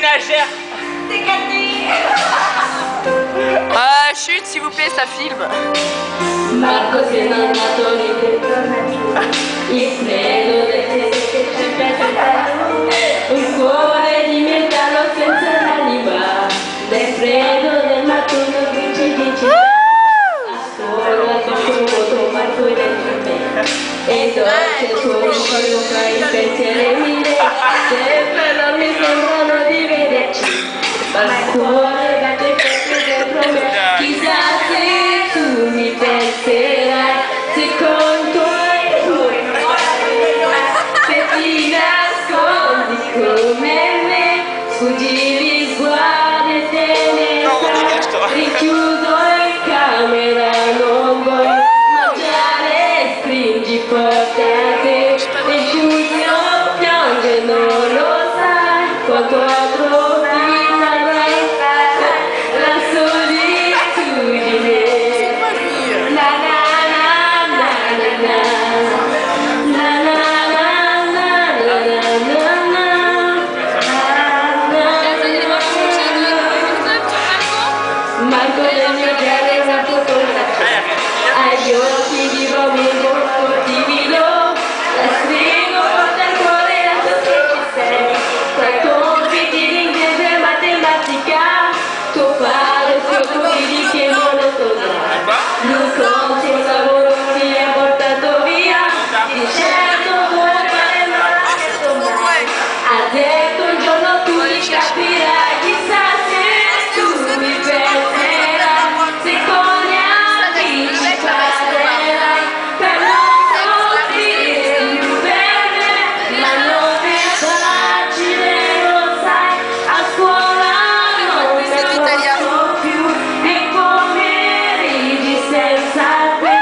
nageur. C'est gâté. Chut, s'il vous plaît, ça filme. Marco si è innamorato di te, il freno del testo che ci piace da lui, un cuore di metallo senza l'anima, del freddo del mattino che ci dice ascolta il suo voto Marco è dentro me, e dolce il suo ricordo fra i pensieri miei, sempre non mi sembrano di vederci, ma il cuore batte forte dentro me, chissà se tu mi penserai, se con tuoi se ti nascondi come me, sfuggivi sguardi e te ne stai, richiuso in camera non vuoi mangiare, stringi forte a te, e giugno piange non lo sai, quanto altro vita avrai, la solitudine. Na na na na na na. Na na na na na na na. Marco del mio cuore è una fotografia, agli occhi di Romeo divido, la scrivo forte al cuore a ciò che ci sei, tra i compiti di inglese e matematica, tuo padre e suoi compiti che monotonia, lui con suo lavoro ti ha portato via, di certo vuoi fare male mai, ha detto un giorno tu li capirai, chissà se tu mi penserai, se con gli altri ci parlerai, per non soffrire più bene, ma non è facile, lo sai, a scuola non ne posso più, e come ridi senza te,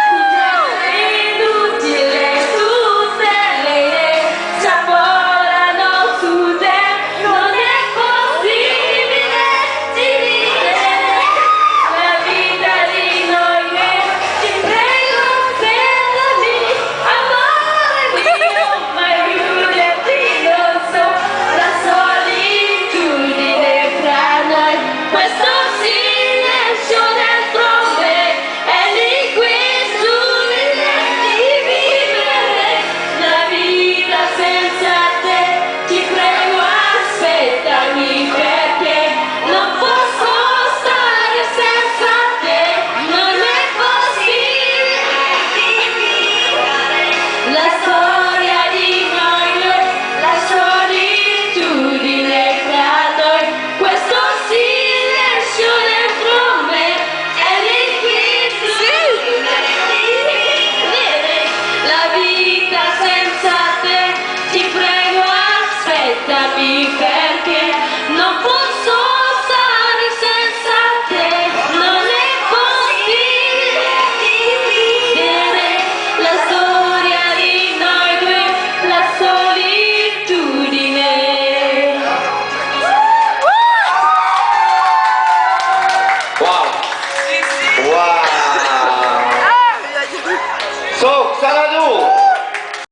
scusate inutile, tutte le idee s'avvolano su te, non è possibile dividere la vita di noi due, ti prego aspettami, amore mio, mai più di non so, la solitudine fra noi, questo silenzio dentro me, è l'inquietudine di vivere la vita senza te, ti prego aspettami perché non posso stare senza te, non è possibile dividere la storia di noi due, la solitudine fra noi, questo silenzio dentro me, è l'inquietudine di vivere la vita senza te, ti prego aspettami perché